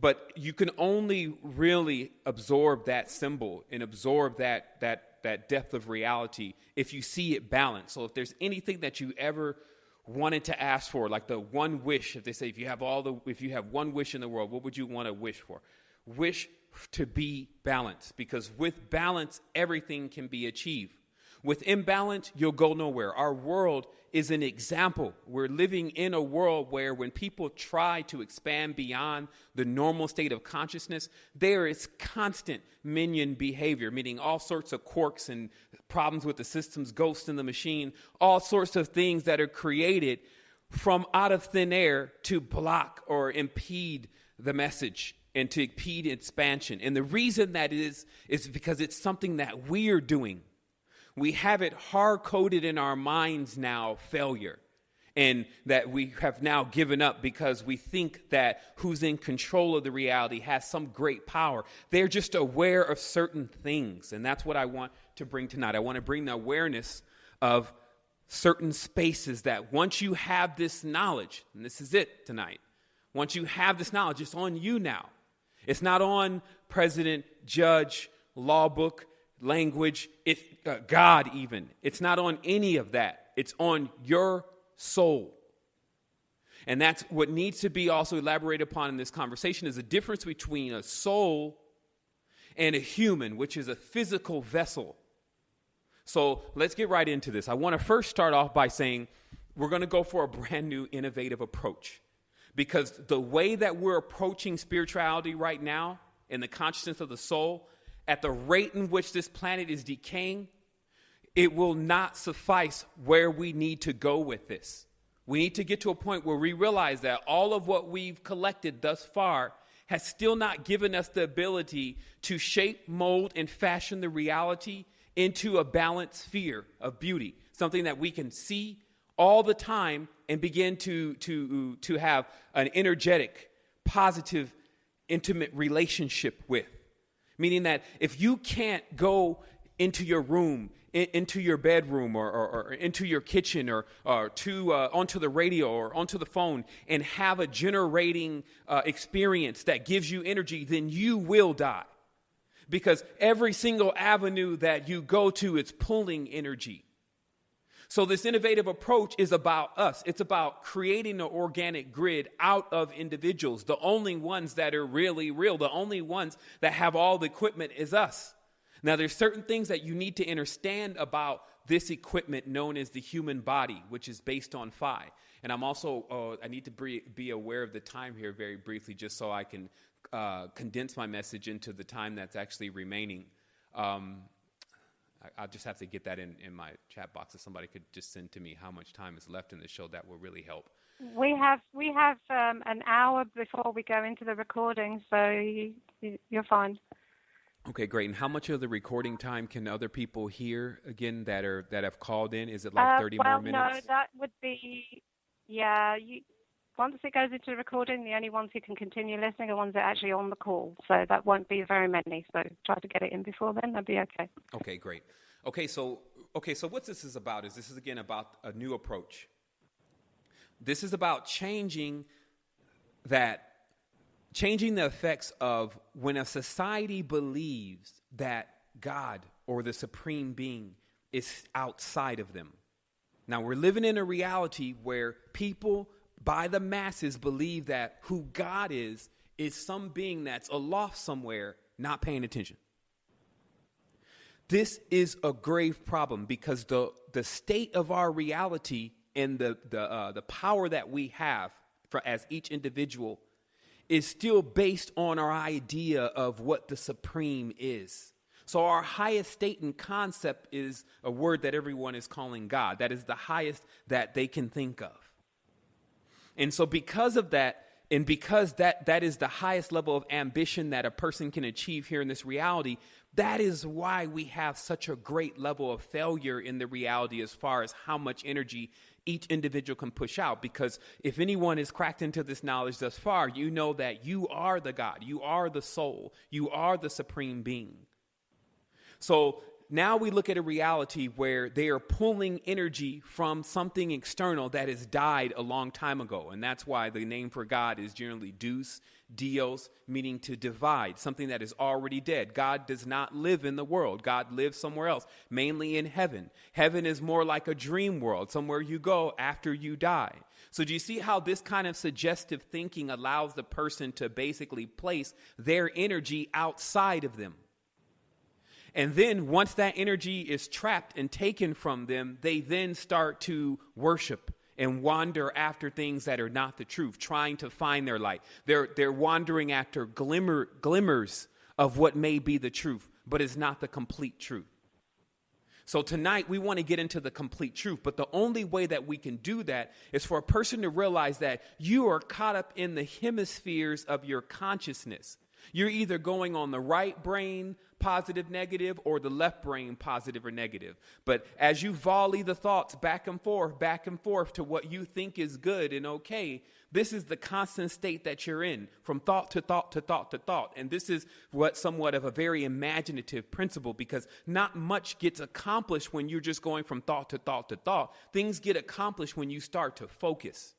But you can only really absorb that symbol and absorb that depth of reality if you see it balanced. So if there's anything that you ever wanted to ask for, like the one wish, if they say if you have one wish in the world, what would you want to wish for? Wish to be balanced, because with balance, everything can be achieved. With imbalance, you'll go nowhere. Our world is an example. We're living in a world where when people try to expand beyond the normal state of consciousness, there is constant minion behavior, meaning all sorts of quirks and problems with the systems, ghosts in the machine, all sorts of things that are created from out of thin air to block or impede the message and to impede expansion. And the reason that is because it's something that we're doing. We have it hard-coded in our minds now, failure, and that we have now given up because we think that who's in control of the reality has some great power. They're just aware of certain things, and that's what I want to bring tonight. I want to bring the awareness of certain spaces that once you have this knowledge, and this is it tonight, once you have this knowledge, it's on you now. It's not on president, judge, law book, language, God even. It's not on any of that. It's on your soul. And that's what needs to be also elaborated upon in this conversation, is the difference between a soul and a human, which is a physical vessel. So let's get right into this. I want to first start off by saying we're going to go for a brand new innovative approach, because the way that we're approaching spirituality right now in the consciousness of the soul, at the rate in which this planet is decaying, it will not suffice where we need to go with this. We need to get to a point where we realize that all of what we've collected thus far has still not given us the ability to shape, mold, and fashion the reality into a balanced sphere of beauty, something that we can see all the time and begin to have an energetic, positive, intimate relationship with. Meaning that if you can't go into your room, into your bedroom, or into your kitchen, or onto the radio or onto the phone, and have a generating experience that gives you energy, then you will die. Because every single avenue that you go to, it's pulling energy. So this innovative approach is about us. It's about creating an organic grid out of individuals. The only ones that are really real, the only ones that have all the equipment is us. Now, there's certain things that you need to understand about this equipment known as the human body, which is based on phi. And I'm also, I need to be aware of the time here very briefly, just so I can condense my message into the time that's actually remaining. I'll just have to get that in my chat box. If somebody could just send to me how much time is left in the show, that will really help. We have an hour before we go into the recording, so you're fine. Okay, great. And how much of the recording time can other people hear again that have called in? Is it like 30 more minutes? Well, no, that would be, yeah. Once it goes into the recording, the only ones who can continue listening are ones that are actually on the call. So that won't be very many. So try to get it in before then. That'd be okay. Okay, great. Okay, so what this is about is again about a new approach. This is about changing the effects of when a society believes that God or the supreme being is outside of them. Now, we're living in a reality where people by the masses believe that who God is some being that's aloft somewhere, not paying attention. This is a grave problem because the state of our reality and the power that we have as each individual is still based on our idea of what the supreme is. So our highest state and concept is a word that everyone is calling God. That is the highest that they can think of. And so because of that, and because that is the highest level of ambition that a person can achieve here in this reality, that is why we have such a great level of failure in the reality as far as how much energy each individual can push out. Because if anyone is cracked into this knowledge thus far, you know that you are the God, you are the soul, you are the supreme being. So now we look at a reality where they are pulling energy from something external that has died a long time ago. And that's why the name for God is generally Deus, Dios, meaning to divide, something that is already dead. God does not live in the world. God lives somewhere else, mainly in heaven. Heaven is more like a dream world, somewhere you go after you die. So do you see how this kind of suggestive thinking allows the person to basically place their energy outside of them? And then once that energy is trapped and taken from them, they then start to worship and wander after things that are not the truth, trying to find their light. They're wandering after glimmers of what may be the truth, but is not the complete truth. So tonight we want to get into the complete truth, but the only way that we can do that is for a person to realize that you are caught up in the hemispheres of your consciousness. You're either going on the right brain, positive, negative, or the left brain, positive or negative. But as you volley the thoughts back and forth to what you think is good and okay, this is the constant state that you're in, from thought to thought to thought to thought. And this is somewhat of a very imaginative principle, because not much gets accomplished when you're just going from thought to thought to thought. Things get accomplished when you start to focus.